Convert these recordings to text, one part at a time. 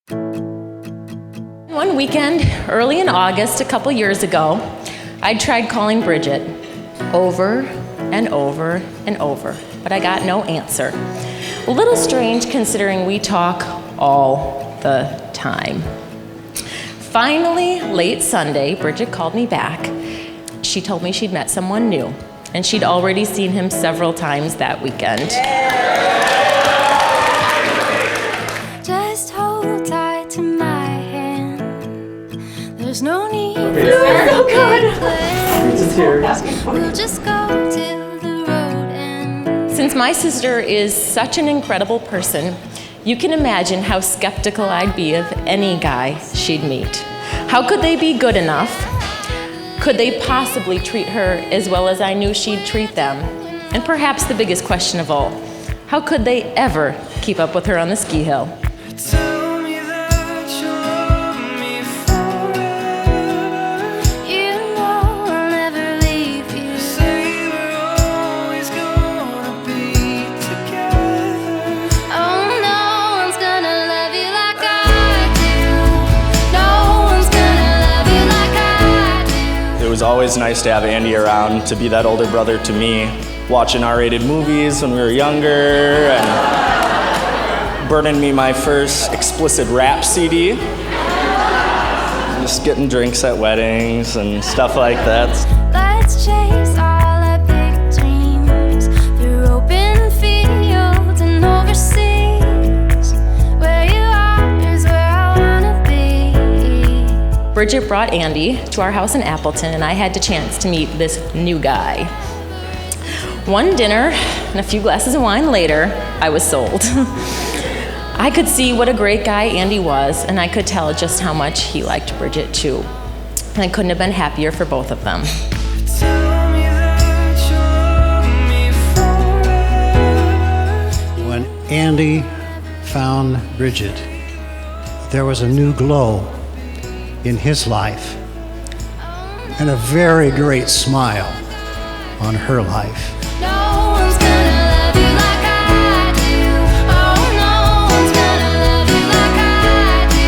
One weekend, early in August, a couple years ago, I tried calling Bridget over and over and over, but I got no answer. A little strange considering we talk all the time. Finally, late Sunday, Bridget called me back. She told me she'd met someone new, and she'd already seen him several times that weekend. Just hold tight to my hand. There's no need for we'll just go till the road ends. Since my sister is such an incredible person, you can imagine how skeptical I'd be of any guy she'd meet. How could they be good enough? Could they possibly treat her as well as I knew she'd treat them? And perhaps the biggest question of all, how could they ever keep up with her on the ski hill? Tell me that you love me forever. You know I'll never leave you. Say we're always gonna be together. Oh, no one's gonna love you like I do. No one's gonna love you like I do. It was always nice to have Andy around, to be that older brother to me, watching R-rated movies when we were younger, and burning me my first explicit rap CD. Just getting drinks at weddings and stuff like that. Let's chase all our big dreams through open fields and overseas. Where you are is where I wanna be. Bridget brought Andy to our house in Appleton, and I had the chance to meet this new guy. One dinner and a few glasses of wine later, I was sold. I could see what a great guy Andy was, and I could tell just how much he liked Bridget too. And I couldn't have been happier for both of them. Tell me that you love me forever. When Andy found Bridget, there was a new glow in his life and a very great smile on her life. No one's gonna love you like I do. Oh, no one's gonna love you like I do.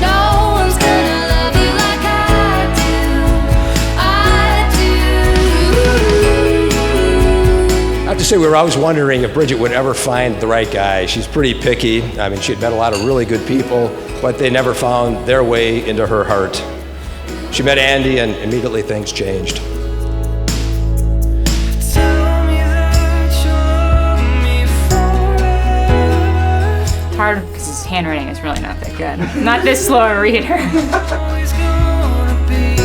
No one's gonna love you like I do. I have to say, we were always wondering if Bridget would ever find the right guy. She's pretty picky. I mean, she'd met a lot of really good people, but they never found their way into her heart. She met Andy, and immediately things changed. Tell me that you love me forever. It's hard because his handwriting is really not that good. Not this slow a reader. Always gonna be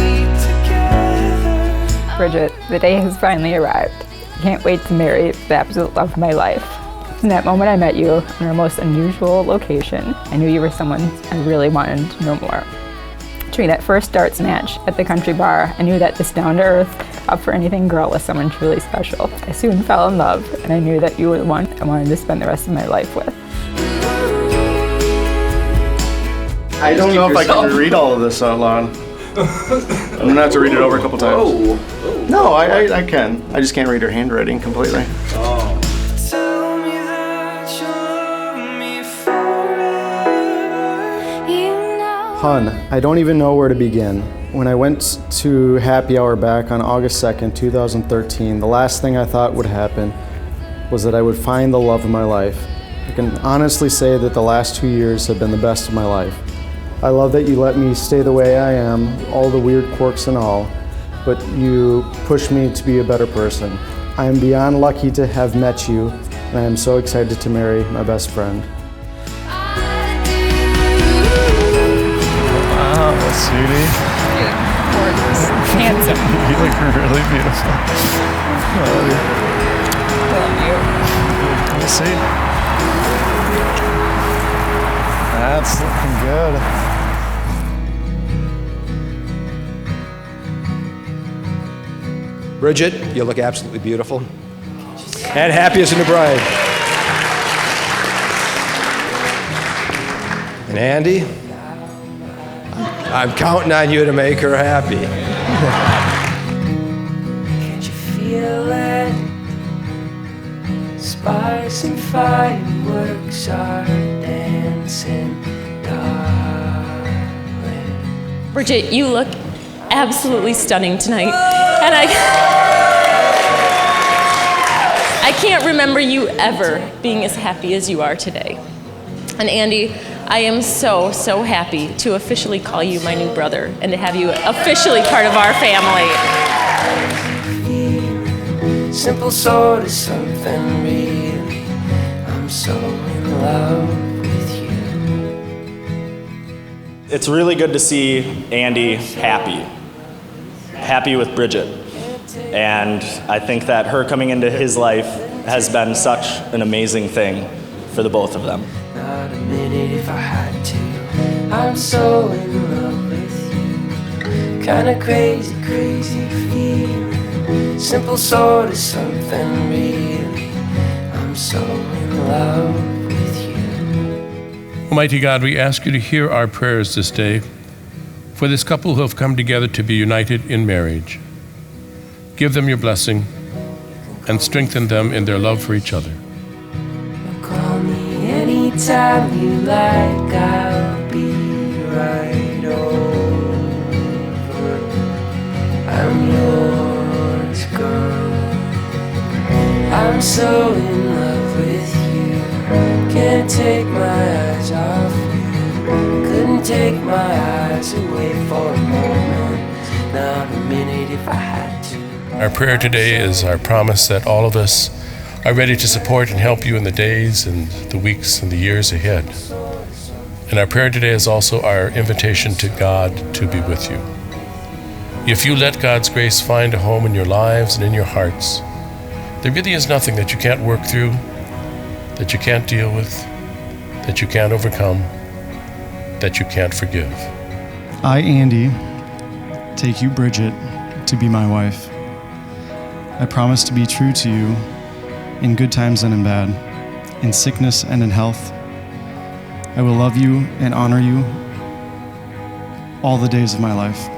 together. Bridget, the day has finally arrived. I can't wait to marry the absolute love of my life. In that moment I met you in our most unusual location, I knew you were someone I really wanted to know more. During that first darts match at the country bar, I knew that this down-to-earth, up-for-anything girl was someone truly special. I soon fell in love, and I knew that you were the one I wanted to spend the rest of my life with. I don't know if I can read all of this out loud. I'm gonna have to read it over a couple times. No, I can. I just can't read her handwriting completely. Tell me that you love me forever. You know. Hun, I don't even know where to begin. When I went to happy hour back on August 2nd, 2013, the last thing I thought would happen was that I would find the love of my life. I can honestly say that the last 2 years have been the best of my life. I love that you let me stay the way I am, all the weird quirks and all, but you pushed me to be a better person. I am beyond lucky to have met you, and I am so excited to marry my best friend. Wow, sweetie. Handsome. You look really beautiful. I love you. Love you. We'll see. That's looking good. Bridget, you look absolutely beautiful. And happy as a new bride. And Andy, I'm counting on you to make her happy. Can't you feel it? Sparks and fireworks are dancing. Bridget, you look absolutely stunning tonight. And I can't remember you ever being as happy as you are today. And Andy, I am so, so happy to officially call you my new brother and to have you officially part of our family. Simple sort of something real. I'm so in love with you. It's really good to see Andy happy with Bridget. And I think that her coming into his life has been such an amazing thing for the both of them. Not a minute if I had to. I'm so in love with you. Kinda crazy, crazy feeling. Simple sort of something real. I'm so in love with you. Almighty God, we ask you to hear our prayers this day for this couple who have come together to be united in marriage. Give them your blessing and strengthen them in their love for each other. Call me anytime you like, I'll be right over. I'm yours, girl. I'm so in love with you. Can't take my eyes off you. Couldn't take my eyes away for a moment. Not a minute if I had to. Our prayer today is our promise that all of us are ready to support and help you in the days and the weeks and the years ahead. And our prayer today is also our invitation to God to be with you. If you let God's grace find a home in your lives and in your hearts, there really is nothing that you can't work through, that you can't deal with, that you can't overcome, that you can't forgive. I, Andy, take you, Bridget, to be my wife. I promise to be true to you in good times and in bad, in sickness and in health. I will love you and honor you all the days of my life.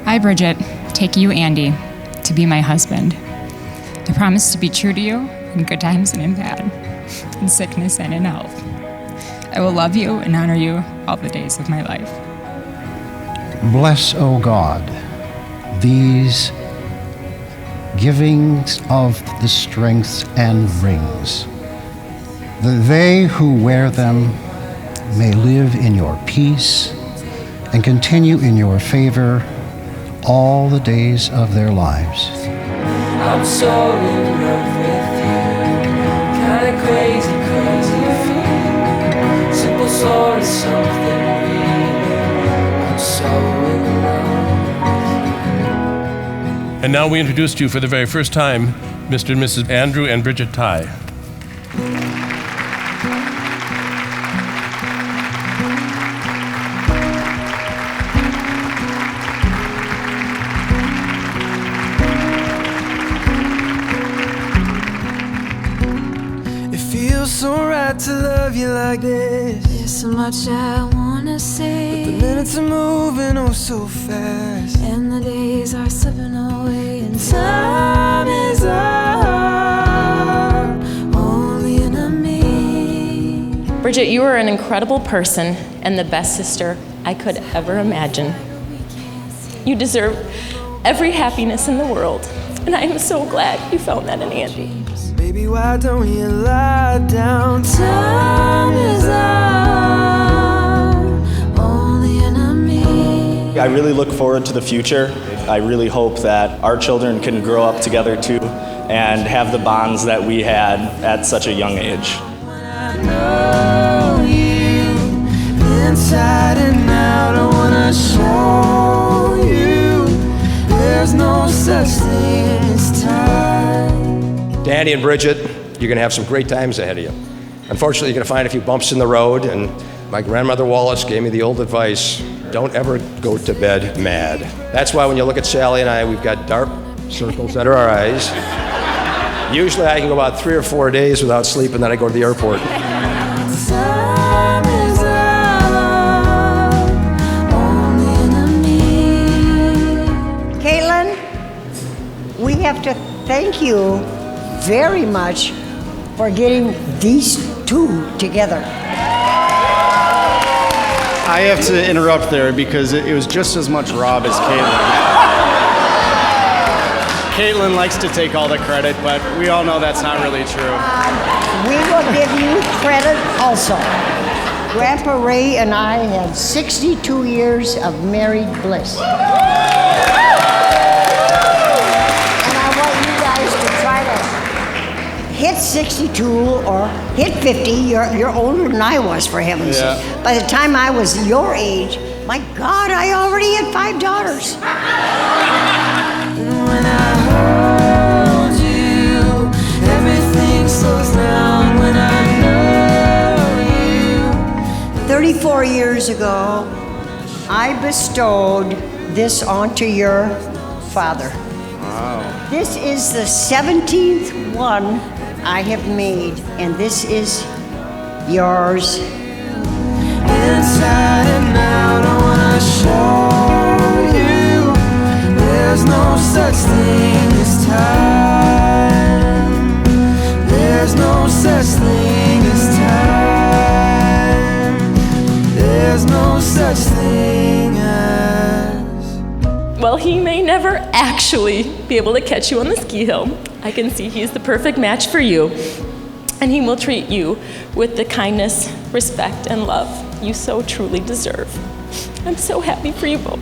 I, Bridget, take you, Andy, to be my husband. I promise to be true to you in good times and in bad, in sickness and in health. I will love you and honor you all the days of my life. Bless, O God, these givings of the strength and rings, that they who wear them may live in your peace and continue in your favor all the days of their lives. I'm so in love with you. Kinda crazy, crazy feeling. Simple sort of something real. I'm so in love. And now we introduce to you for the very first time, Mr. and Mrs. Andrew and Bridget Ty. It feels so right to love you like this. There's so much I wanna say. The minutes are moving oh so fast. And the days are slipping away. And time is our only enemy. Bridget, you are an incredible person and the best sister I could ever imagine. You deserve every happiness in the world, and I am so glad you found that in Andy. Baby, why don't you lie down? Time is our only enemy. I really look forward to the future. I really hope that our children can grow up together too and have the bonds that we had at such a young age. I know you inside and out. I wanna show you there's no such thing as time. Danny and Bridget, you're going to have some great times ahead of you. Unfortunately, you're going to find a few bumps in the road, and my grandmother Wallace gave me the old advice, don't ever go to bed mad. That's why when you look at Sally and I, we've got dark circles under our eyes. Usually I can go about 3 or 4 days without sleep, and then I go to the airport. Time is our only enemy. Caitlin, we have to thank you very much for getting these two together. I have to interrupt there because it was just as much Rob as Caitlin. Caitlin likes to take all the credit, but we all know that's not really true. We will give you credit also. Grandpa Ray and I had 62 years of married bliss. And I want you guys to try to hit 62 or hit 50. You're older than I was, for heaven's sake. By the time I was your age, my God, I already had 5 daughters. When I hold you, everything slows down when I know you. 34 years ago, I bestowed this onto your father. Wow. This is the 17th one I have made, and this is yours. Inside and out, I wanna show you. There's no such thing as time. There's no such thing as time. There's no such thing as. Well, he may never actually be able to catch you on the ski hill. I can see he's the perfect match for you. And he will treat you with the kindness, respect, and love you so truly deserve. I'm so happy for you both.